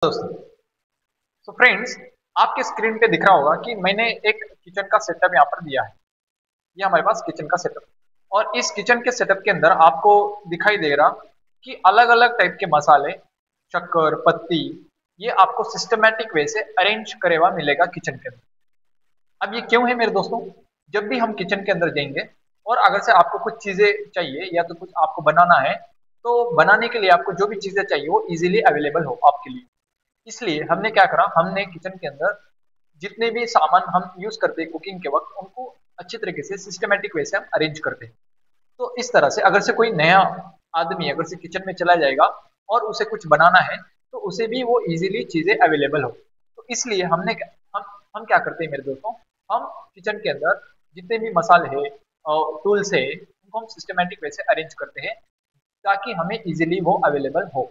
दोस्तों, तो फ्रेंड्स, आपके स्क्रीन पे दिख रहा होगा कि मैंने एक किचन का सेटअप यहाँ पर दिया है। ये हमारे पास किचन का सेटअप, और इस किचन के सेटअप के अंदर आपको दिखाई दे रहा कि अलग अलग टाइप के मसाले, शक्कर, पत्ती, ये आपको सिस्टमेटिक वे से अरेंज करे हुआ मिलेगा किचन के अंदर। अब ये क्यों है मेरे दोस्तों? जब भी हम किचन के अंदर जाएंगे और अगर से आपको कुछ चीजें चाहिए या तो कुछ आपको बनाना है, तो बनाने के लिए आपको जो भी चीजें चाहिए वो इजीली अवेलेबल हो आपके लिए। इसलिए हमने क्या करा, हमने किचन के अंदर जितने भी सामान हम यूज करते हैं कुकिंग के वक्त, उनको अच्छी तरीके से सिस्टमेटिक वे से हम अरेंज करते हैं। तो इस तरह से अगर से कोई नया आदमी अगर से किचन में चला जाएगा और उसे कुछ बनाना है, तो उसे भी वो इजीली चीजें अवेलेबल हो। तो इसलिए हम क्या करते हैं मेरे दोस्तों, हम किचन के अंदर जितने भी मसाले हैं और टूल्स है, उनको हम सिस्टमेटिक वे से अरेंज करते हैं ताकि हमें इजीली वो अवेलेबल हो।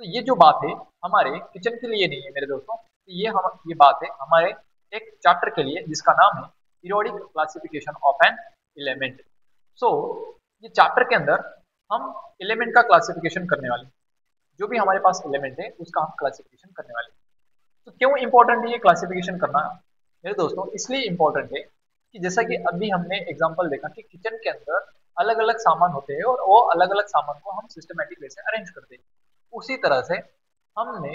तो ये जो बात है हमारे किचन के लिए नहीं है मेरे दोस्तों, ये बात है हमारे एक चैप्टर के लिए जिसका नाम है periodic classification of an element. So ये चैप्टर के अंदर हम एलिमेंट का क्लासिफिकेशन करने वाले हैं। जो भी हमारे पास एलिमेंट है उसका हम क्लासिफिकेशन करने वाले हैं। तो क्यों इंपॉर्टेंट है ये क्लासिफिकेशन करना मेरे दोस्तों? इसलिए इंपॉर्टेंट है कि जैसा कि अभी हमने एग्जांपल देखा कि किचन के अंदर अलग अलग सामान होते हैं और वो अलग अलग सामान को हम सिस्टमेटिक वे से अरेंज करते हैं। उसी तरह से हमने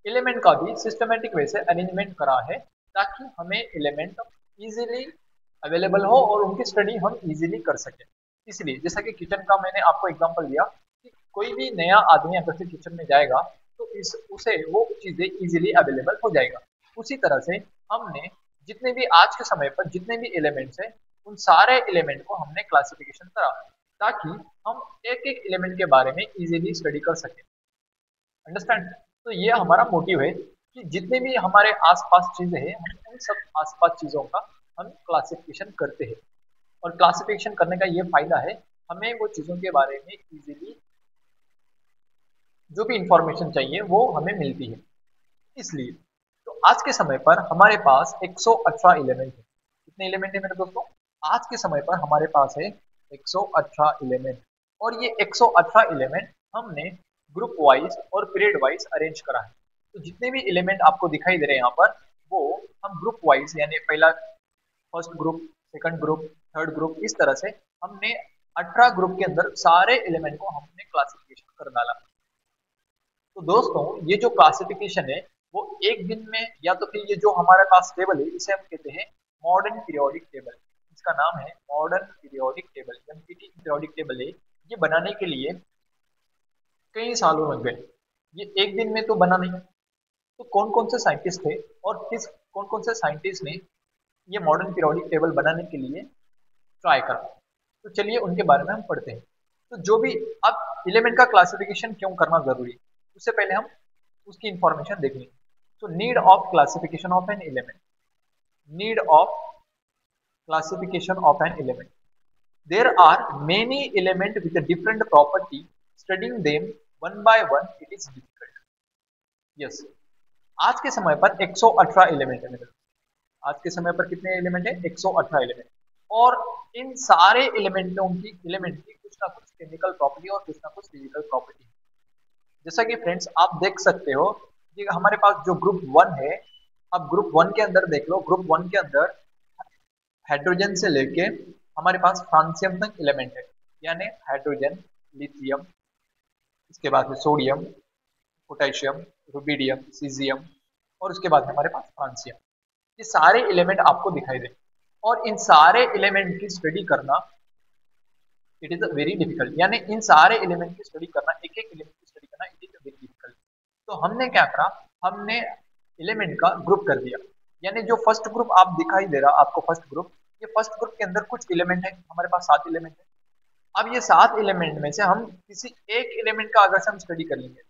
एलिमेंट का भी सिस्टमेटिक वे से अरेंजमेंट करा है ताकि हमें एलिमेंट इजीली अवेलेबल हो और उनकी स्टडी हम इजीली कर सकें। इसलिए जैसा कि किचन का मैंने आपको एग्जांपल दिया कि कोई भी नया आदमी अगर से किचन में जाएगा तो इस उसे वो चीजें इजीली अवेलेबल हो जाएगा। उसी तरह से हमने जितने भी आज के समय पर जितने भी एलिमेंट्स हैं, उन सारे एलिमेंट को हमने क्लासिफिकेशन करा ताकि हम एक एक एलिमेंट के बारे में इजीली स्टडी कर सकें। अंडरस्टैंड? तो ये हमारा मोटिव है कि जितने भी हमारे आसपास चीजें हैं, हम उन सब आसपास चीजों का हम क्लासिफिकेशन करते हैं। और क्लासिफिकेशन करने का ये फायदा है, हमें वो चीजों के बारे में इजीली जो भी इंफॉर्मेशन चाहिए वो हमें मिलती है। इसलिए तो आज के समय पर हमारे पास 118 एलिमेंट है। कितने एलिमेंट है मेरे दोस्तों? आज के समय पर हमारे पास है 118 एलिमेंट। और ये 118 एलिमेंट हमने ग्रुप वाइज और पीरियड वाइज अरेंज करा है। तो जितने भी एलिमेंट आपको दिखाई दे रहे हैं यहाँ पर, वो हम ग्रुप वाइज यानी पहला first group, second group, third group, इस तरह से हमने 18 ग्रुप के अंदर सारे एलिमेंट को हमने क्लासिफिकेशन कर डाला। तो दोस्तों, ये जो क्लासिफिकेशन है वो एक दिन में, या तो फिर ये जो हमारे पास टेबल है इसे हम कहते हैं मॉडर्न पीरियोडिक टेबल। इसका नाम है modern periodic table, empty periodic table है। ये बनाने के लिए कई सालों लग गए, ये एक दिन में तो बना नहीं। तो कौन कौन से साइंटिस्ट थे और किस कौन कौन से साइंटिस्ट ने ये मॉडर्न पीरियोडिक टेबल बनाने के लिए ट्राई करा, तो चलिए उनके बारे में हम पढ़ते हैं। तो जो भी अब एलिमेंट का क्लासिफिकेशन क्यों करना जरूरी है, उससे पहले हम उसकी इंफॉर्मेशन देख लेंगे। तो need of classification of an element, need of classification of an element. There are many elements with a different property. Studying them one by one, it is difficult. Yes. आज के समय पर 118 एलिमेंट है मेरे। आज के समय पर कितने एलिमेंट है? 118 एलिमेंट। और इन सारे एलिमेंट की कुछ ना कुछ केमिकल प्रॉपर्टी और कुछ ना कुछ फिजिकल प्रॉपर्टी। जैसा कि फ्रेंड्स आप देख सकते हो कि हमारे पास जो ग्रुप 1 है, अब ग्रुप 1 के अंदर देख लो, ग्रुप 1 के अंदर हाइड्रोजन से लेके हमारे पास फ्रांसियम तक एलिमेंट है, यानी हाइड्रोजन, लिथियम, इसके बाद में सोडियम, पोटेशियम, रुबिडियम, सीजियम, और उसके बाद हमारे पास फ्रांसियम। ये सारे एलिमेंट आपको दिखाई दे, और इन सारे एलिमेंट की स्टडी करना इट इज वेरी डिफिकल्ट, यानी इन सारे एलिमेंट की स्टडी करना, एक एक एलिमेंट की स्टडी करना इट इज वेरी डिफिकल्ट। तो हमने क्या करा, हमने एलिमेंट का ग्रुप कर दिया। यानी जो फर्स्ट ग्रुप आप दिखाई दे रहा आपको, फर्स्ट ग्रुप, ये फर्स्ट ग्रुप के अंदर कुछ एलिमेंट है, हमारे पास 7 एलिमेंट है। अब ये 7 एलिमेंट में से हम किसी एक एलिमेंट का अगर से हम स्टडी कर लेंगे,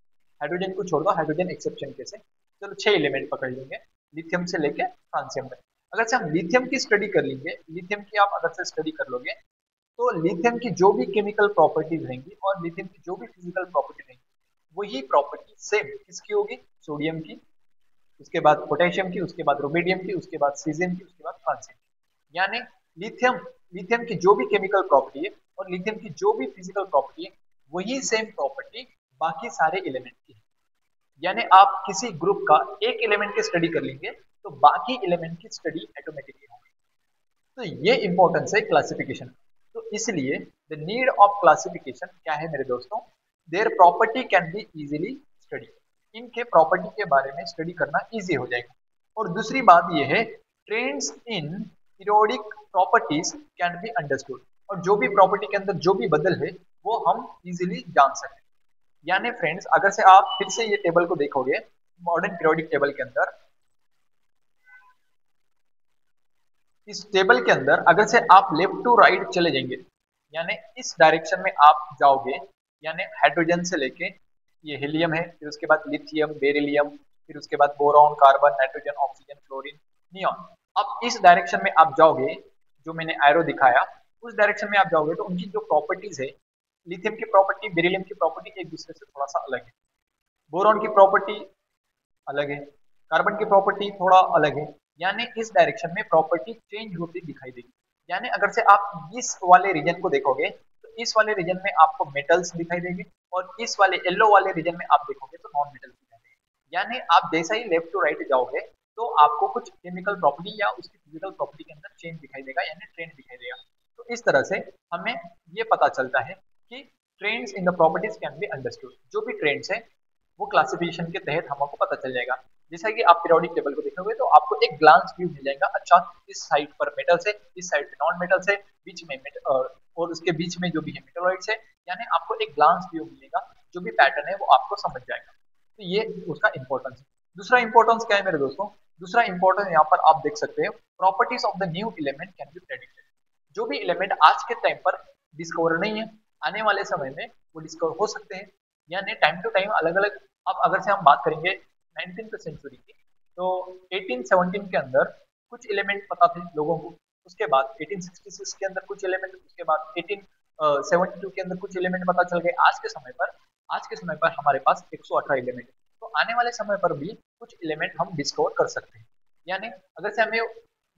हाइड्रोजन को छोड़ दो, हाइड्रोजन एक्सेप्शन के से, चलो 6 एलिमेंट पकड़ लेंगे लिथियम से लेके फ्रांसियम तक। अगर से हम लिथियम की स्टडी कर लेंगे, लिथियम की आप अगर से स्टडी कर लोगे, तो लिथियम की जो भी केमिकल प्रॉपर्टीज रहेंगी और लिथियम की जो भी फिजिकल प्रॉपर्टी रहेंगी, वही प्रॉपर्टी सेम किसकी होगी? सोडियम की, उसके बाद पोटेशियम की, उसके बाद रुबिडियम की, उसके बाद सीजियम की, उसके बाद फ्रांसियम की। यानी लिथियम की जो भी केमिकल प्रॉपर्टी है और लिथियम की जो भी फिजिकल प्रॉपर्टी है, वही सेम प्रॉपर्टी बाकी सारे एलिमेंट की है। यानी आप किसी ग्रुप का एक एलिमेंट की स्टडी कर लेंगे तो बाकी एलिमेंट की स्टडी ऑटोमेटिकली होगी। तो ये इंपॉर्टेंस है क्लासिफिकेशन। तो इसलिए द नीड ऑफ क्लासिफिकेशन क्या है मेरे दोस्तों, their property can be easily study, इनके प्रॉपर्टी के बारे में स्टडी करना इजी हो जाएगा। और दूसरी बात ये है, trends in periodic properties can be understood, और जो भी प्रॉपर्टी के अंदर जो भी बदल है वो हम इजीली जान सकते हैं। यानी फ्रेंड्स, अगर से आप फिर से ये टेबल को देखोगे, मॉडर्न पीरियोडिक टेबल के अंदर, इस टेबल के अंदर अगर से आप लेफ्ट टू राइट चले जाएंगे, यानी इस डायरेक्शन में आप जाओगे, यानी हाइड्रोजन से लेके ये हीलियम है, फिर उसके बाद लिथियम, बेरिलियम, फिर उसके बाद boron, carbon, nitrogen, oxygen, chlorine, neon. अब इस डायरेक्शन में आप जाओगे, जो मैंने एरो दिखाया उस डायरेक्शन में आप जाओगे तो उनकी जो प्रॉपर्टीज है, लिथियम की प्रॉपर्टी, बेरिलियम की प्रॉपर्टी एक दूसरे से थोड़ा सा अलग है, बोरॉन की प्रॉपर्टी अलग है, कार्बन की प्रॉपर्टी थोड़ा अलग है। यानी इस डायरेक्शन में प्रॉपर्टी चेंज होती दिखाई देगी। यानी अगर से आप इस वाले रीजन को देखोगे तो इस वाले रीजन में आपको मेटल्स दिखाई देंगे, और इस वाले येलो वाले रीजन में आप देखोगे तो नॉन मेटल्स दिखाई देंगे। यानी आप जैसा ही लेफ्ट टू राइट जाओगे तो आपको कुछ केमिकल प्रॉपर्टी या उसकी फिजिकल प्रॉपर्टी के अंदर चेंज दिखाई देगा, यानी ट्रेंड दिखाई देगा। तो इस तरह से हमें ये पता चलता है कि trends in the properties can be understood, जो भी ट्रेंड्स है वो क्लासिफिकेशन के तहत हमको पता चल जाएगा। जैसा कि आप पीरियोडिक टेबल को देखोगे तो आपको एक ग्लांस व्यू मिल जाएगा, अच्छा इस साइड पर मेटल्स है, इस साइड पे नॉन मेटल्स है, बीच में और उसके बीच में जो भी है मेटलॉइड्स है। यानी आपको एक ग्लांस व्यू मिलेगा, जो भी पैटर्न है वो आपको समझ जाएगा। तो ये उसका इंपॉर्टेंस है। दूसरा इंपॉर्टेंस क्या है मेरे दोस्तों, दूसरा इंपॉर्टेंस यहाँ पर आप देख सकते हैं, properties of the new element can be predicted. जो भी एलिमेंट आज के टाइम पर डिस्कवर नहीं है, आने वाले समय में वो डिस्कवर हो सकते हैं। यानी टाइम टू टाइम अलग अलग। अब अगर से हम बात करेंगे 19th सेंचुरी की, तो 1817 के अंदर कुछ एलिमेंट पता थे लोगों को, उसके बाद 1866 के अंदर कुछ एलिमेंट, उसके बाद 1872 के अंदर कुछ एलिमेंट पता चल गए। आज के समय पर हमारे पास 118 एलिमेंट है। तो आने वाले समय पर भी कुछ एलिमेंट हम डिस्कवर कर सकते हैं। यानी अगर से हमें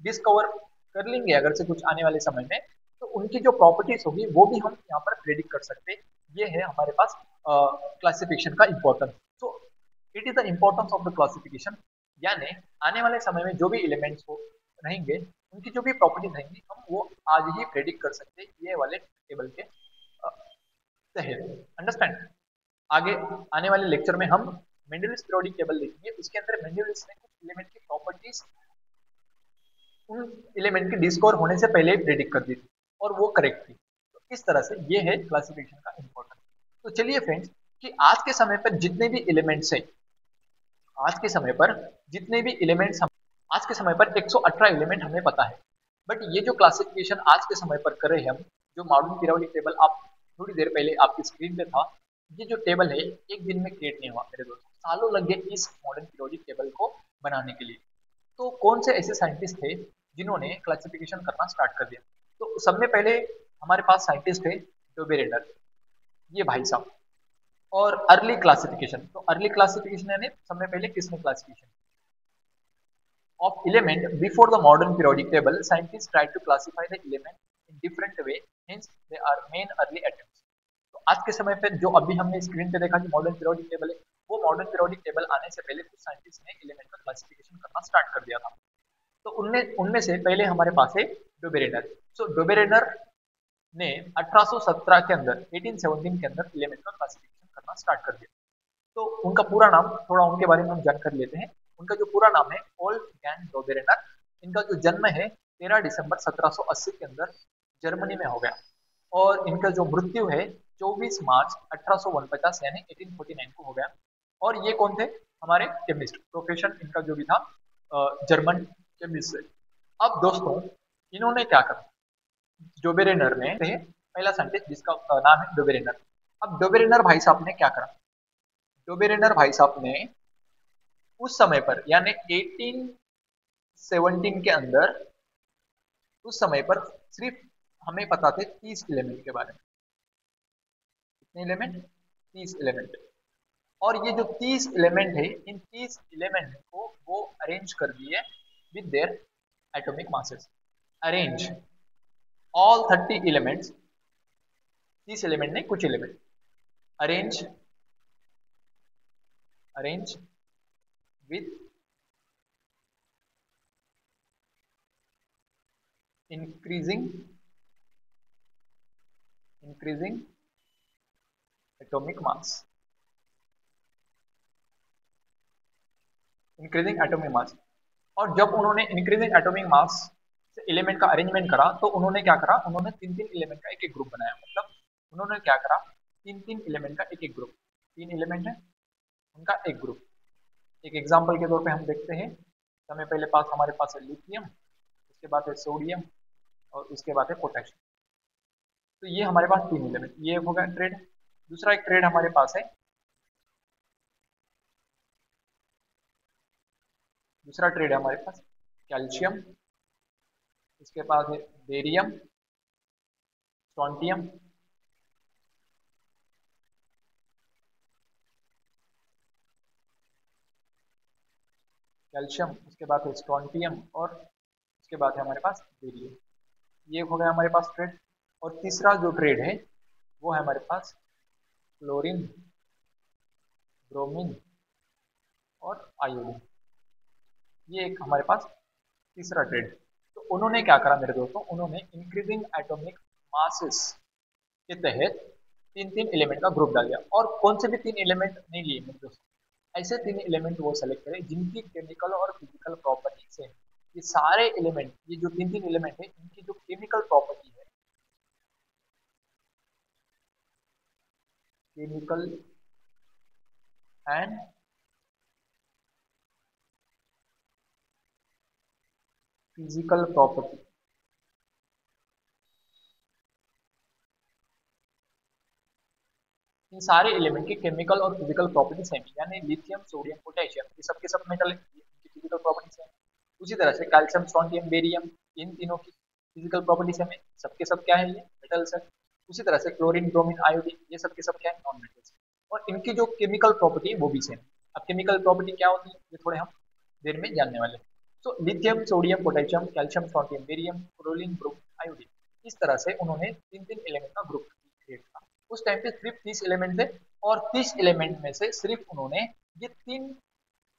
डिस्कवर कर लेंगे अगर से कुछ आने वाले समय में, तो उनकी जो प्रॉपर्टीज होगी वो भी हम यहाँ पर प्रेडिक्ट कर सकते हैं। ये है हमारे पास क्लासिफिकेशन का इंपॉर्टेंस। तो it is the importance of the classification, यानी आने वाले समय में जो भी एलिमेंट्स हो रहेंगे, उनकी जो भी प्रॉपर्टीज रहेंगी हम वो आज ही प्रेडिक्ट कर सकते हैं ये वाले टेबल के तहत। अंडरस्टैंड? आगे आने वाले लेक्चर में हम मेंडलिस पीरियोडिक टेबल देखेंगे, उसके अंदर मेंडलिस ने कुछ एलिमेंट की प्रॉपर्टीज उन एलिमेंट के डिस्कवर होने से पहले ही प्रेडिक्ट कर दी थी, और वो करेक्ट थी। तो इस तरह से ये है क्लासिफिकेशन का इंपॉर्टेंस। तो चलिए फ्रेंड्स, कि आज के समय पर जितने भी एलिमेंट्स हैं, आज के समय पर जितने भी एलिमेंट्स हम आज के समय पर 118 एलिमेंट हमें पता है। बट ये जो क्लासिफिकेशन आज के समय पर कर रहे हैं हम, जो मॉडर्न पीरियोडिक टेबल आप थोड़ी देर पहले आपकी स्क्रीन पे था, ये जो टेबल है एक दिन में क्रिएट नहीं हुआ मेरे दोस्तों, सालों लग गए इस मॉडर्न पीरियोडिक टेबल को बनाने के लिए। तो कौन से ऐसे साइंटिस्ट थे जिन्होंने क्लासिफिकेशन करना स्टार्ट कर दिया? तो सबसे पहले हमारे पास साइंटिस्ट थे डोबेरेनर, ये भाई साहब। और अर्ली क्लासिफिकेशन, तो अर्ली क्लासिफिकेशन यानी सबसे पहले किसने classification of element before the modern periodic table, scientists tried to classify the element in different way, hence they are main early attempts. तो आज के समय पे जो अभी हमने स्क्रीन पे देखा कि मॉडर्न पीरियोडिक टेबल है, वो मॉडर्न पीरियोडिक टेबल आने से पहले कुछ साइंटिस्ट ने एलिमेंट का क्लासिफिकेशन करना स्टार्ट कर दिया था। तो उनमें उनमें से पहले हमारे पास है डोबेरेनर। सो डोबेरेनर ने 1817 के अंदर 1817 के अंदर एलिमेंट का क्लासिफिकेशन करना स्टार्ट कर दिया। तो उनका पूरा नाम, थोड़ा उनके बारे में हम जानकारी लेते हैं। उनका जो पूरा नाम है वोल्फगैंग डोबेरेनर। इनका जो जन्म है 13 दिसंबर 1780 के अंदर जर्मनी में हो गया, और इनका जो मृत्यु है 24 मार्च 1849 यानी 1849 को हो गया। और ये कौन थे? हमारे केमिस्ट, प्रोफेशन इनका जो भी था जर्मन केमिस्ट है। अब दोस्तों इन्होंने क्या करा, डोबेरेनर ने पहला साइंटिस्ट जिसका नाम है डोबेरेनर। अब डोबेरेनर भाई साहब ने क्या करा, डोबेरेनर भाई साहब ने उस समय पर यानी 1817 के अंदर, उस समय पर सिर्फ हमें पता थे 30 एलिमेंट के बारे में। कितने एलिमेंट? 30 एलिमेंट। और ये जो 30 एलिमेंट है, इन 30 एलिमेंट को वो अरेंज कर दिए with their atomic masses. Arrange all 30 elements, 30 element नहीं कुछ element, arrange arrange with increasing atomic mass, increasing atomic mass. और जब उन्होंने इंक्रीजिंग एटॉमिक मास से एलिमेंट का अरेंजमेंट करा तो उन्होंने क्या करा, उन्होंने तीन तीन एलिमेंट का एक एक ग्रुप बनाया। मतलब उन्होंने क्या करा, तीन तीन एलिमेंट का एक एक ग्रुप, तीन एलिमेंट है उनका एक ग्रुप। एक एग्जांपल के तौर पे हम देखते हैं, हमें पहले पास हमारे पास है लिथियम, उसके बाद है सोडियम और उसके बाद है पोटेशियम। तो ये हमारे पास तीन एलिमेंट, ये होगा ट्रेड। दूसरा एक ट्रेड हमारे पास है, दूसरा ट्रेड है हमारे पास कैल्शियम, इसके पास है बेरियम, स्ट्रोंटियम, कैल्शियम, उसके बाद है स्ट्रोंटियम और उसके बाद है हमारे पास बेरियम। ये हो गया हमारे पास ट्रेड। और तीसरा जो ट्रेड है वो है हमारे पास क्लोरीन, ब्रोमीन और आयोडीन। ये एक हमारे पास तीसरा ट्रेड। तो उन्होंने क्या करा मेरे दोस्तों, उन्होंने इंक्रीजिंग एटॉमिक मासेस के तहत तीन तीन एलिमेंट का ग्रुप डाल दिया। और कौन से भी तीन एलिमेंट नहीं लिए मेरे दोस्तों, ऐसे तीन एलिमेंट वो सेलेक्ट करें जिनकी केमिकल और फिजिकल प्रॉपर्टी सेम। ये सारे एलिमेंट, ये जो तीन तीन एलिमेंट है, इनकी जो केमिकल प्रॉपर्टी है, केमिकल एंड फिजिकल प्रॉपर्टी, इन सारे एलिमेंट की केमिकल और फिजिकल प्रॉपर्टी सेम है। यानी लिथियम, सोडियम, पोटेशियम, ये सबके सब मेटल है, इनकी फिजिकल प्रॉपर्टी सेम है। उसी तरह से कैल्शियम, स्ट्रोंटियम, बेरियम, इन तीनों की फिजिकल प्रॉपर्टी सेम है, सबके सब क्या है, ये मेटल्स है। उसी तरह से क्लोरीन, ब्रोमीन, आयोडीन, ये सबके सब क्या है, नॉन मेटल्स। और इनकी जो केमिकल प्रॉपर्टी है वो भी सेम। अब केमिकल प्रॉपर्टी क्या होती है ये थोड़े हम देर में जानने वाले हैं। तो lithium, sodium, potassium, calcium, strontium, barium, chlorine, bromine, iodine, इस तरह से उन्होंने तीन तीन एलिमेंट का ग्रुप क्रिएट किया। उस टाइम पे सिर्फ 30 एलिमेंट थे और 30 एलिमेंट में से सिर्फ उन्होंने ये तीन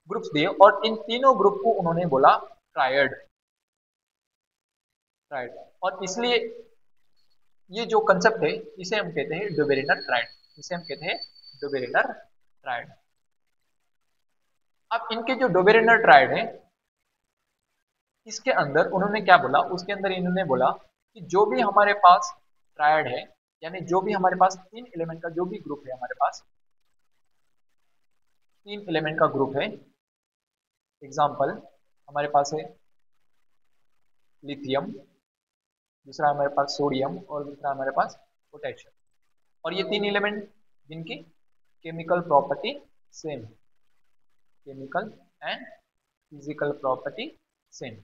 ग्रुप्स दिए और इन तीनों ग्रुप को उन्होंने बोला ट्रायड। ट्रायड, और इसलिए ये जो कंसेप्ट है इसे हम कहते हैं डुबेरिनर ट्रायड, इसे हम कहते हैं डुबेरिनर ट्रायड। अब इनके जो डुबेरिनर ट्रायड है, इसके अंदर उन्होंने क्या बोला, उसके अंदर इन्होंने बोला कि जो भी हमारे पास ट्रायड है, यानी जो भी हमारे पास तीन एलिमेंट का जो भी ग्रुप है, हमारे पास तीन एलिमेंट का ग्रुप है, एग्जांपल हमारे पास है लिथियम, दूसरा हमारे पास सोडियम और दूसरा हमारे पास पोटेशियम। और ये तीन एलिमेंट जिनकी केमिकल प्रॉपर्टी सेम है, chemical and physical property same.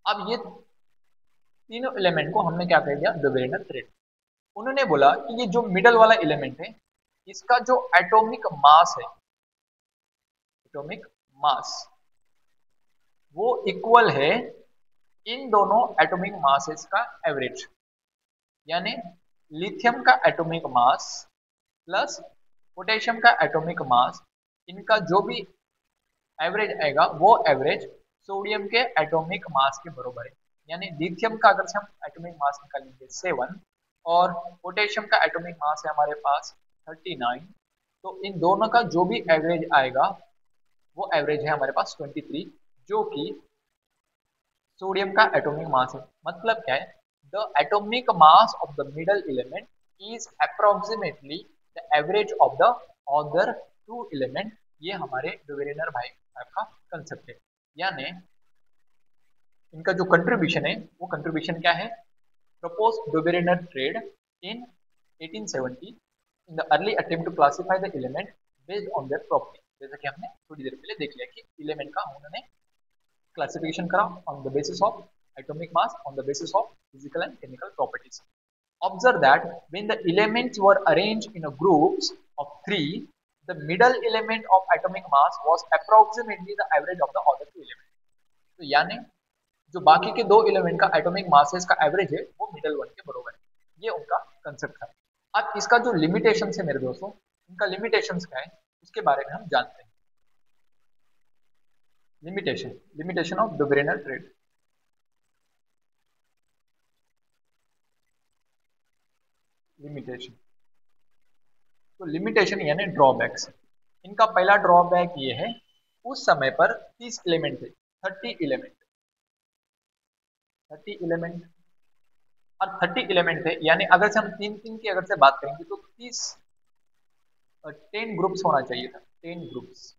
अब ये तीनों एलिमेंट को हमने क्या कह दिया, डुबेरिनर ट्रेड। उन्होंने बोला कि ये जो मिडल वाला एलिमेंट है, इसका जो एटॉमिक मास है, एटॉमिक मास, वो इक्वल है इन दोनों एटॉमिक मासेस का एवरेज। यानी लिथियम का एटॉमिक मास प्लस पोटेशियम का एटॉमिक मास, इनका जो भी एवरेज आएगा वो एवरेज सोडियम के एटॉमिक मास के बराबर है। यानी लिथियम का अगर से हम एटॉमिक मास निकालेंगे 7 और पोटेशियम का एटॉमिक मास है हमारे पास 39, तो इन दोनों का जो भी एवरेज आएगा वो एवरेज है हमारे पास 23, जो कि सोडियम का एटॉमिक मास है। मतलब क्या है, the atomic mass of the middle element is approximately the average of the other two element. ये हमारे डुबेरिनर भाई साहब का कंसेप्ट है। यानी इनका जो कंट्रीब्यूशन है वो कंट्रीब्यूशन क्या है, propose Dobereiner triad in 1870 in the early attempt to classify the element based on their property. जैसा कि हमने थोड़ी देर पहले देख लिया कि एलिमेंट का उन्होंने क्लासिफिकेशन करा on the basis of atomic mass, on the basis of physical and chemical properties. Observe that when the elements were arranged in a groups of 3, the middle element of atomic mass was approximately the average of the other two elements. तो यानी जो बाकी के दो element का atomic masses का average है वो मिडल वन के बराबर है। ये उनका कंसेप्ट था। अब इसका जो लिमिटेशन है मेरे दोस्तों, इनका लिमिटेशंस क्या है उसके बारे में हम जानते हैं। Limitation of Dobereiner triad. Limitation, तो लिमिटेशन यानी ड्रॉबैक्स। इनका पहला ड्रॉबैक ये है, उस समय पर 30 एलिमेंट थे, 30 एलिमेंट, 30 एलिमेंट, और 30 एलिमेंट थे, यानी अगर से हम तीन तीन की अगर से बात करेंगे तो 30, 10 ग्रुप्स होना चाहिए था, 10 groups,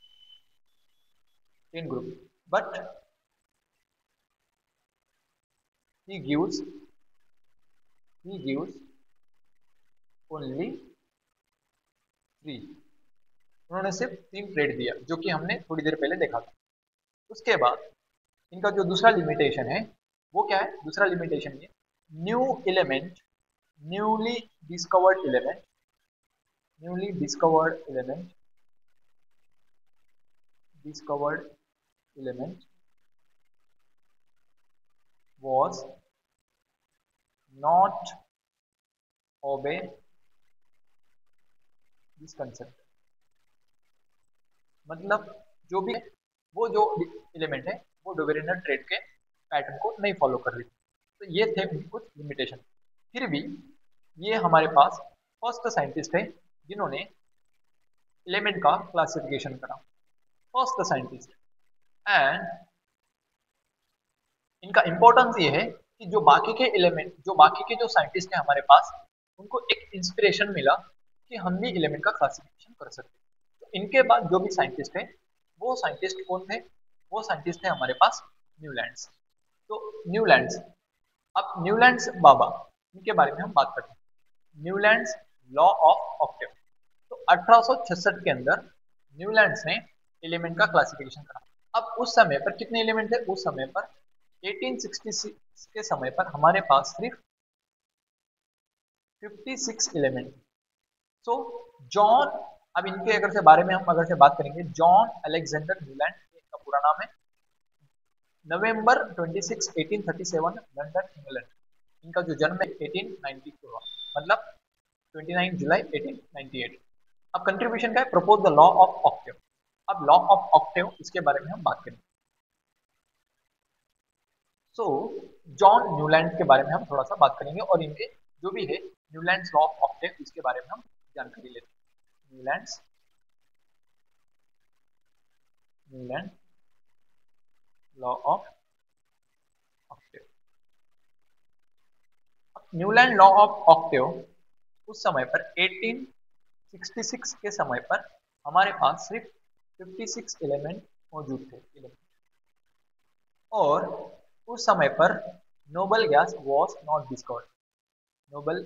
10 group, but he gives he gives only 3। उन्होंने सिर्फ 3 ट्रेड दिया, जो कि हमने थोड़ी देर पहले देखा था। उसके बाद इनका जो दूसरा लिमिटेशन है वो क्या है, दूसरा लिमिटेशन ये, new element, newly discovered element, newly discovered element was not obey this concept। मतलब जो भी वो जो एलिमेंट है वो डोबेरिनर ट्रेड के पैटर्न को नहीं फॉलो कर रही थी। तो ये थे कुछ लिमिटेशन। फिर भी ये हमारे पास फर्स्ट साइंटिस्ट है जिन्होंने एलिमेंट का क्लासिफिकेशन करा, फर्स्ट साइंटिस्ट। एंड इनका इंपॉर्टेंस ये है कि जो बाकी के एलिमेंट, जो बाकी के जो साइंटिस्ट हैं हमारे पास, उनको एक इंस्पिरेशन मिला कि हम भी एलिमेंट का क्लासिफिकेशन कर सकते हैं। तो इनके बाद जो भी साइंटिस्ट है, वो साइंटिस्ट कौन थे, वो साइंटिस्ट है हमारे पास न्यूलैंड्स। तो न्यूलैंड्स, अब न्यूलैंड्स बाबा, इनके बारे में हम बात करते हैं। Newlands law of Octave. तो 1866 के अंदर न्यूलैंड्स ने एलिमेंट का क्लासिफिकेशन करा। अब उस समय पर कितने एलिमेंट थे, उस समय पर 1866 के समय पर हमारे पास सिर्फ 56 एलिमेंट। सो जॉन, अब इनके अगर से बारे में हम अगर से बात करेंगे, जॉन अलेक्जेंडर न्यूलैंड, इनका पूरा नाम है। नवंबर 26, 1837 लंदन इंग्लैंड। इनका जो जन्म है 1890 को हुआ, मतलब 29 जुलाई 1898। अब कंट्रीब्यूशन का है, propose the law of Octave. अब लॉ ऑफ ऑक्टेव, इसके बारे में हम बात करेंगे। सो जॉन न्यूलैंड के बारे में हम थोड़ा सा बात करेंगे, और इनके जो भी है न्यूलैंड्स लॉ ऑफ ऑक्टेव, इसके बारे में हम जानकारी लेते हैं। Newland law of octave. Newland law of octave उस समय पर 1866 के समय पर हमारे पास सिर्फ 56 एलिमेंट मौजूद थे, और उस समय पर noble gas was not discovered, noble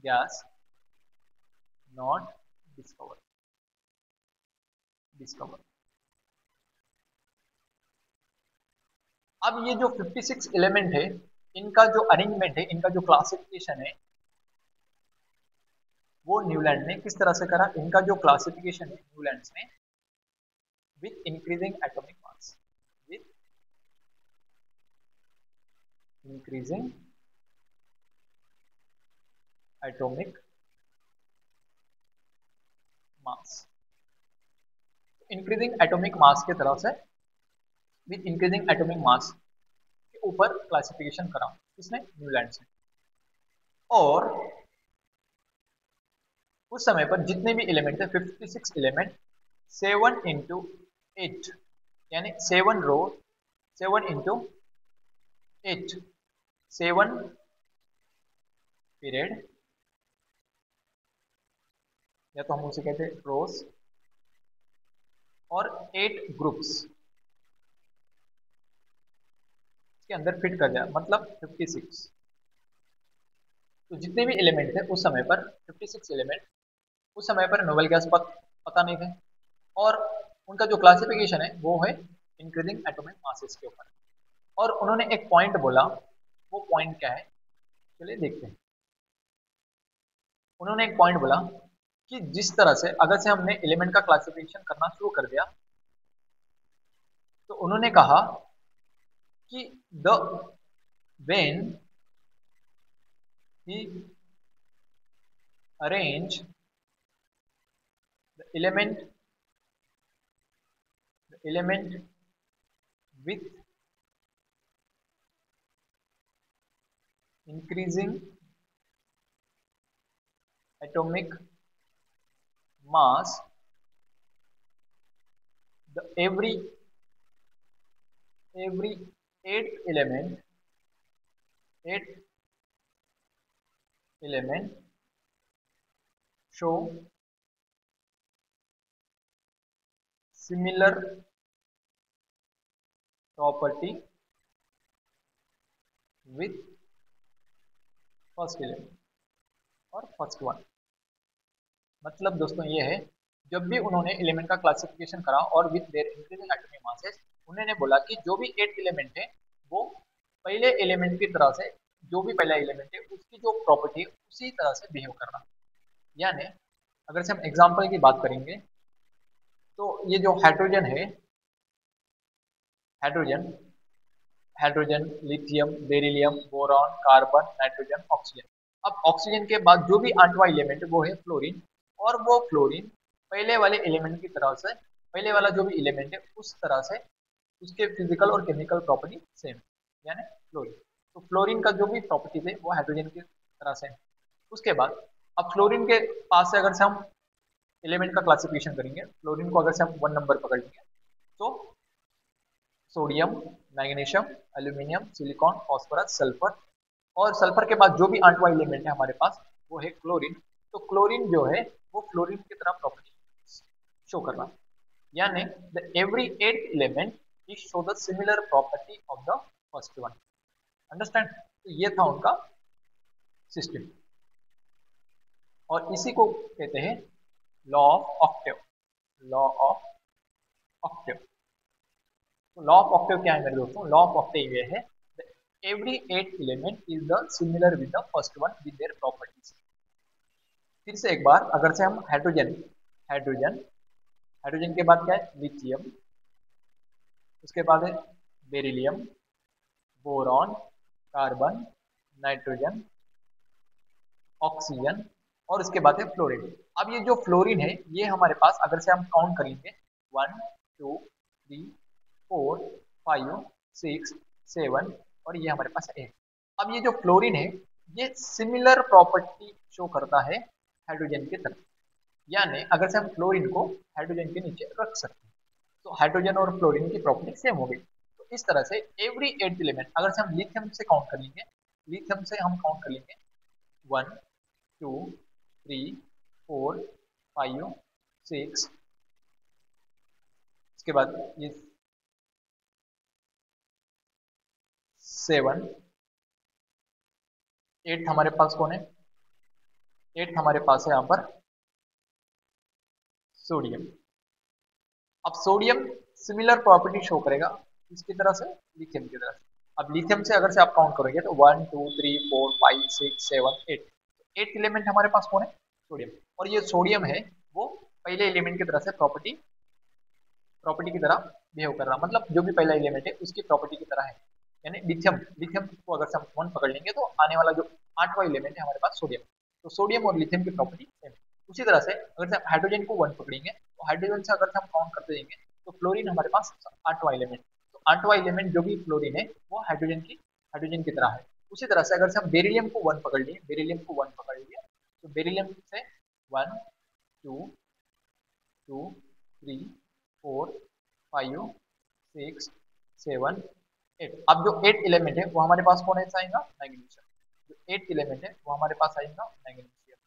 gas not discovered, अब ये जो 56 एलिमेंट है, इनका जो अरेंजमेंट है, इनका जो क्लासिफिकेशन है, वो न्यूलैंड ने किस तरह से करा। इनका जो क्लासिफिकेशन है न्यूलैंड्स ने, with increasing atomic mass, with increasing atomic mass, increasing atomic mass के तरह से, विथ इंक्रीजिंग एटॉमिक मास के ऊपर क्लासिफिकेशन करा किसने, न्यूलैंड्स ने। और उस समय पर जितने भी एलिमेंट थे 56 एलिमेंट, 7 into 8, यानी 7 रो, 7 into 8, 7 पीरियड, या तो हम उसे कहते हैं रोज, और 8 ग्रुप्स के अंदर फिट कर दिया, मतलब 56। तो जितने भी एलिमेंट थे उस समय पर 56 एलिमेंट, उस समय पर नोबेल गैस पता नहीं थे, और उनका जो क्लासिफिकेशन है वो है इंक्रीजिंग एटॉमिक मासेस के ऊपर। और उन्होंने एक पॉइंट बोला, वो पॉइंट क्या है, चलिए देखते हैं। उन्होंने एक पॉइंट बोला कि जिस तरह से अगर से हमने एलिमेंट का क्लासिफिकेशन करना शुरू कर दिया, तो उन्होंने कहा कि the when he arrange the element with increasing atomic mass, the every eighth element show similar property with first element और फर्स्ट वन। मतलब दोस्तों ये है, जब भी उन्होंने एलिमेंट का क्लासिफिकेशन करा और with their increasing atomic masses, उन्होंने बोला कि जो भी 8 एलिमेंट है वो पहले एलिमेंट की तरह से, जो भी पहला एलिमेंट है उसकी जो प्रॉपर्टी है उसी तरह से बिहेव करना। यानी अगर से हम एग्जांपल की बात करेंगे तो ये जो हाइड्रोजन है, hydrogen hydrogen, lithium, beryllium, boron, carbon, nitrogen, oxygen. अब ऑक्सीजन के बाद जो भी आठवां एलिमेंट है वो है फ्लोरीन, और वो फ्लोरीन पहले वाले एलिमेंट की तरह से, पहले वाला जो भी एलिमेंट है उस तरह से उसके फिजिकल और केमिकल प्रॉपर्टी सेम, यानी फ्लोरीन। तो फ्लोरीन का जो भी प्रॉपर्टीज है वो हाइड्रोजन की तरह से है। उसके बाद अब फ्लोरीन के पास से अगर से हम एलिमेंट का क्लासिफिकेशन करेंगे, फ्लोरीन को अगर से हम 1 नंबर पकड़ लेंगे तो sodium, magnesium, aluminium, silicon, phosphorus, sulphur, और सल्फर के बाद जो भी आठवां एलिमेंट है हमारे पास वो है क्लोरीन। तो क्लोरीन जो है वो फ्लोरीन की तरह प्रॉपर्टी शो करना, यानी the every 8th element is show the similar property of the first one. Understand? तो ये था उनका सिस्टम, और इसी को कहते हैं law of Octave. Law of Octave, तो लॉ ऑफ ऑक्टेव क्या है मेरे दोस्तों? लॉ ऑफ ऑक्टेव ये है, every 8th element is the similar with the first one with their properties। फिर से एक बार अगर से हम हाइड्रोजन हाइड्रोजन हाइड्रोजन के बाद क्या है? लिथियम, उसके बाद है beryllium, boron, carbon, nitrogen, oxygen, और उसके बाद है फ्लोरीन। अब ये जो फ्लोरीन है ये हमारे पास अगर से हम काउंट करेंगे 1 2 3 4 5 6 7, और ये हमारे पास है 8। अब ये जो फ्लोरीन है ये सिमिलर प्रॉपर्टी शो करता है हाइड्रोजन की तरफ, यानी अगर से हम फ्लोरीन को हाइड्रोजन के नीचे रख सकते हैं तो हाइड्रोजन और फ्लोरीन की प्रॉपर्टी सेम हो गई। तो इस तरह से एवरी 8th एलिमेंट, अगर से हम लिथियम से काउंट कर लेंगे, लिथियम से हम काउंट कर लेंगे 1 2 3 4 5 6, इसके बाद ये 7, 8 हमारे पास कौन है? 8 हमारे पास है यहाँ पर सोडियम। अब सोडियम सिमिलर प्रॉपर्टी शो करेगा इसकी तरह से, लिथियम की तरह से। अब लिथियम से अगर से आप काउंट करोगे तो 1 2 3 4 5 6 7 8, 8 एलिमेंट हमारे पास कौन है? सोडियम। और ये सोडियम है वो पहले एलिमेंट की तरह से प्रॉपर्टी की तरह बिहेव कर रहा, मतलब जो भी पहला एलिमेंट है उसकी प्रॉपर्टी की तरह है। यानी लिथियम लिथियम को अगर से हम 1 पकड़ लेंगे तो आने वाला जो आठवां एलिमेंट है हमारे पास सोडियम, तो सोडियम और लिथियम की प्रॉपर्टी सेम। उसी तरह से अगर से हम हाइड्रोजन को 1 पकड़ेंगे तो हाइड्रोजन से अगर से हम काउंट करते जाएंगे तो फ्लोरीन हमारे पास आठवां एलिमेंट, तो आठवां एलिमेंट जो भी फ्लोरीन है वो हाइड्रोजन की तरह है। उसी तरह से अगर से हम बेरिलियम को 1 पकड़ लिए, बेरिलियम को 1 पकड़ लिए तो बेरिलियम से 1 2 2 3 4 5 6 7 8। अब जो 8 एलिमेंट है वो हमारे पास कौन है आएगा? मैग्नीशियम। जो 8 एलिमेंट है वो हमारे पास आएगा मैग्नीशियम।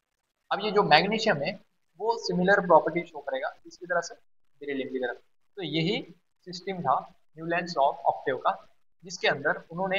अब ये जो मैग्नीशियम है वो सिमिलर प्रॉपर्टी शो करेगा इसकी तरह से, बेरिलियम की तरह। तो यही सिस्टम था न्यूलैंड्स लॉ ऑफ ऑक्टेव का, जिसके अंदर उन्होंने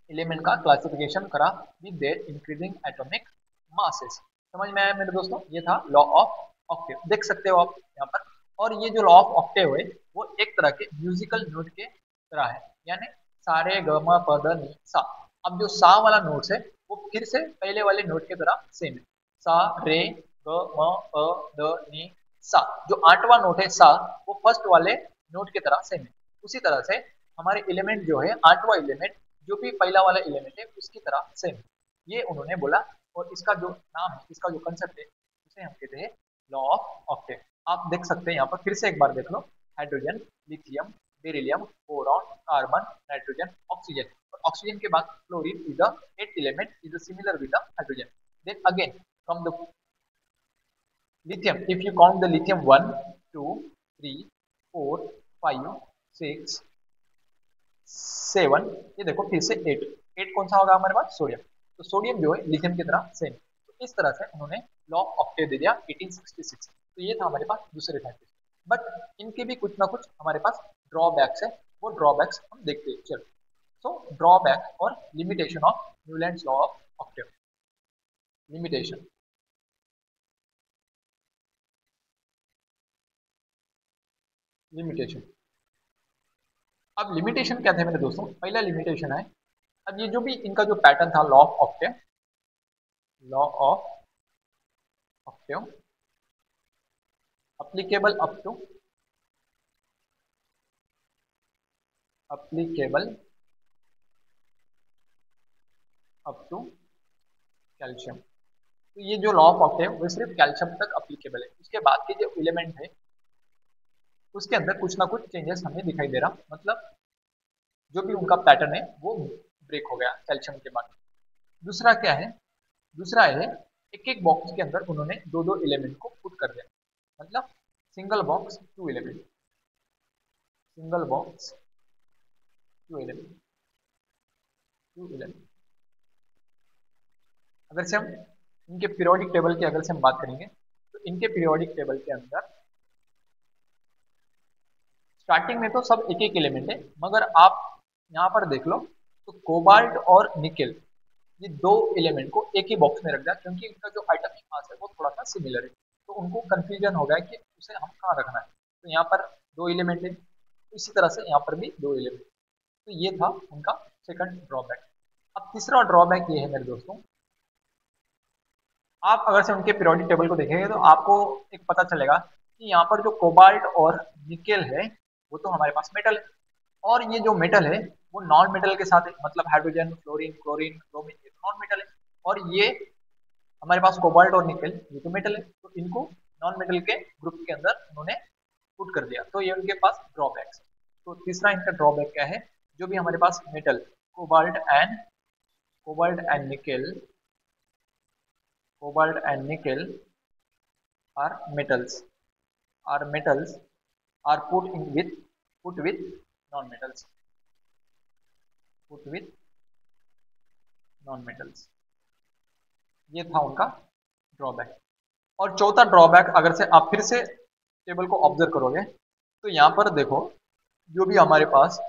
एलिमेंट का क्लासिफिकेशन करा with their increasing atomic masses. समझ में आया मेरे दोस्तों? ये था लॉ ऑफ ऑक्टेव, देख सकते हो आप यहाँ पर। और ये जो लॉ ऑफ ऑक्टेव है वो एक तरह के म्यूजिकल नोट के तरह है, यानी सा रे ग म प द नि सा। अब जो सा वाला नोट्स है वो फिर से पहले वाले नोट की तरह सेम है, सा रे ग म प द नि सा। जो आठवां नोट है सा वो फर्स्ट वाले नोट की तरह सेम है। उसी तरह से हमारे एलिमेंट जो है आठवां एलिमेंट जो भी पहला वाला एलिमेंट है उसकी तरह सेम, ये उन्होंने बोला। और इसका जो नाम है, इसका जो कंसेप्ट है उसे हम कहते हैं लॉ ऑफ ऑक्टेव। आप देख सकते हैं यहाँ पर फिर से एक बार देख लो, hydrogen, lithium, beryllium, carbon, nitrogen, oxygen, और ऑक्सीजन के बाद fluorine is the 8th element is similar with the hydrogen. Then again from the lithium, if you count the lithium 1, 2, 3, 4, 5, 6, 7, ये देखो फिर से 8, 8 कौन सा होगा हमारे पास? सोडियम। तो सोडियम जो है लिथियम की तरह सेम, तो इस तरह से उन्होंने लॉ ऑफ ऑक्टेव दे दिया 1866। तो ये था हमारे पास दूसरे साइंटिस्ट, बट इनके भी कुछ ना कुछ हमारे पास ड्रॉबैक्स है, वो ड्रॉबैक्स हम देखते हैं। चलो, सो ड्रॉबैक और limitation of Newlands law of Octave. Limitation, limitation, अब लिमिटेशन क्या थे मेरे दोस्तों? पहला लिमिटेशन है, अब ये जो भी इनका जो पैटर्न था law of Octave, law of Octave applicable up to calcium. तो ये जो लॉ ऑफ ऑक्टेव वो सिर्फ कैल्शियम तक अप्लीकेबल है, उसके बाद के जो एलिमेंट है उसके अंदर कुछ ना कुछ चेंजेस हमें दिखाई दे रहा, मतलब जो भी उनका पैटर्न है वो ब्रेक हो गया कैल्शियम के बाद। दूसरा क्या है? दूसरा है एक एक बॉक्स के अंदर उन्होंने दो दो एलिमेंट को पुट कर दिया, मतलब single box two element, single box two element, two element. अगर से हम इनके पीरियोडिक टेबल की अगर से हम बात करेंगे तो इनके पीरियोडिक टेबल के अंदर स्टार्टिंग में तो सब एक एक एलिमेंट है, मगर आप यहाँ पर देख लो तो कोबाल्ट और निकेल ये दो एलिमेंट को एक ही बॉक्स में रख दिया, क्योंकि इनका जो एटॉमिक मास है वो थोड़ा सा सिमिलर है, तो उनको कंफ्यूजन हो गया कि उसे हम कहाँ रखना है। तो यहाँ पर दो एलिमेंट है, इसी तरह से यहाँ पर भी दो एलिमेंट। तो ये था उनका सेकंड ड्रॉबैक। अब तीसरा ड्रॉबैक ये है मेरे दोस्तों, आप अगर से उनके पीरियोडिक टेबल को देखेंगे तो आपको एक पता चलेगा कि यहाँ पर जो कोबाल्ट और निकेल है वो तो हमारे पास मेटल है, और ये जो मेटल है वो नॉन मेटल के साथ है, मतलब हाइड्रोजन, फ्लोरीन, क्लोरीन, ब्रोमीन, ये तो नॉन मेटल है, और ये हमारे पास कोबाल्ट और निकेल ये तो मेटल है, तो इनको नॉन मेटल के ग्रुप के अंदर उन्होंने पुट कर दिया, तो ये उनके पास ड्रॉबैक्स। तो तीसरा इनका ड्रॉबैक क्या है? जो भी हमारे पास metal cobalt and nickel, cobalt and nickel are metals, are put with non-metals, ये था उनका ड्रॉबैक। और चौथा ड्रॉबैक अगर से आप फिर से टेबल को ऑब्जर्व करोगे तो यहाँ पर देखो जो भी हमारे पास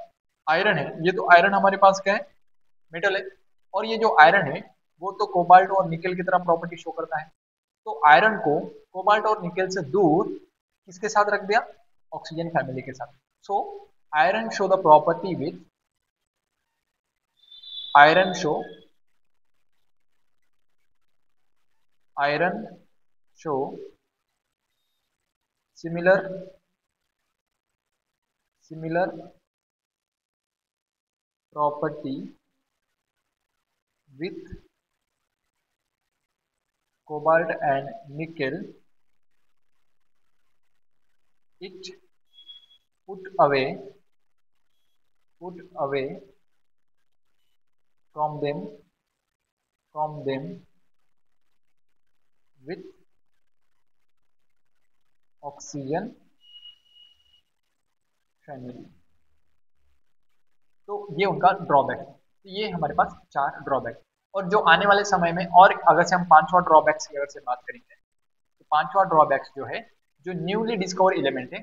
आयरन है, ये तो आयरन हमारे पास क्या है? मेटल है, और ये जो आयरन है वो तो कोबाल्ट और निकेल की तरह प्रॉपर्टी शो करता है, तो आयरन को कोबाल्ट और निकेल से दूर किसके साथ रख दिया? ऑक्सीजन फैमिली के साथ। So iron show the property with iron show similar property with cobalt and nickel, it put away from them with oxygen family। तो ये उनका ड्रॉबैक है। तो ये हमारे पास चार ड्रॉबैक, और जो आने वाले समय में, और अगर से हम पांचवा ड्रॉबैक्स की अगर से बात करेंगे तो पांचवा ड्रॉबैक्स जो है, जो न्यूली डिस्कवर एलिमेंट है,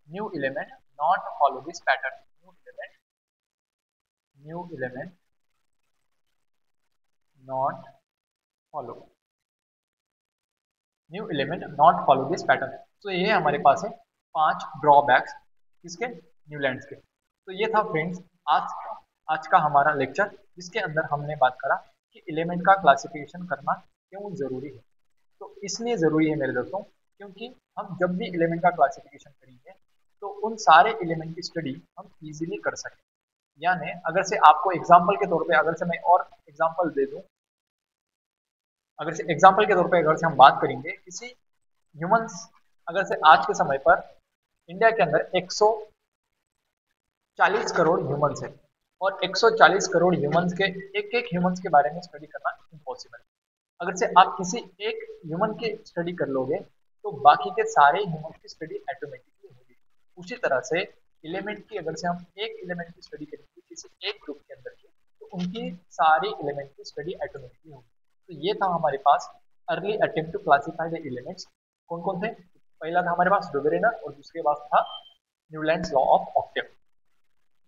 new element not follow this pattern, new element not follow this pattern. तो ये हमारे पास है पांच ड्रॉबैक्स किसके? न्यूलैंड्स के। तो ये था फ्रेंड्स आज का हमारा लेक्चर, जिसके अंदर हमने बात करा कि एलिमेंट का क्लासिफिकेशन करना क्यों जरूरी है। तो इसलिए जरूरी है मेरे दोस्तों, क्योंकि हम जब भी एलिमेंट का क्लासिफिकेशन करेंगे तो उन सारे एलिमेंट की स्टडी हम इजीली कर सकें। यानी अगर से आपको एग्जाम्पल के तौर पे अगर से मैं और एग्जाम्पल दे दूं, अगर से एग्जाम्पल के तौर पे अगर से हम बात करेंगे किसी ह्यूमंस, अगर से आज के समय पर इंडिया के अंदर 40 करोड़ ह्यूमंस है और 140 करोड़ ह्यूमंस के एक एक ह्यूमंस के बारे में स्टडी करना इम्पॉसिबल है। अगर से आप किसी एक ह्यूमन की स्टडी कर लोगे तो बाकी के सारे ह्यूमन की स्टडी ऑटोमेटिकली होगी। उसी तरह से एलिमेंट की अगर से हम एक एलिमेंट की स्टडी करेंगे किसी एक ग्रुप के अंदर की तो उनकी सारी एलिमेंट की स्टडी ऑटोमेटिकली होगी। तो ये था हमारे पास early attempt to classify the elements. कौन कौन थे? पहला था हमारे पास डुबेरेनर और दूसरे पास था न्यूलैंड्स लॉ ऑफ ऑक्टेव।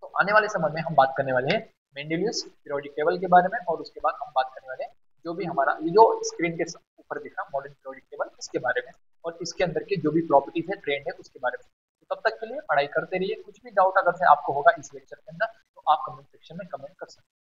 तो आने वाले समय में हम बात करने वाले हैं मेंडेलियस पीरियोडिक टेबल के बारे में और उसके बाद हम बात करने वाले हैं जो भी हमारा ये जो स्क्रीन के ऊपर दिख रहा मॉडर्न पीरियोडिक टेबल इसके बारे में और इसके अंदर के जो भी प्रॉपर्टीज है ट्रेंड है उसके बारे में। तो तब तक के लिए पढ़ाई करते रहिए। कुछ भी डाउट अगर से आपको होगा इस लेक्चर के अंदर तो आप कमेंट सेक्शन में कमेंट कर सकते हैं।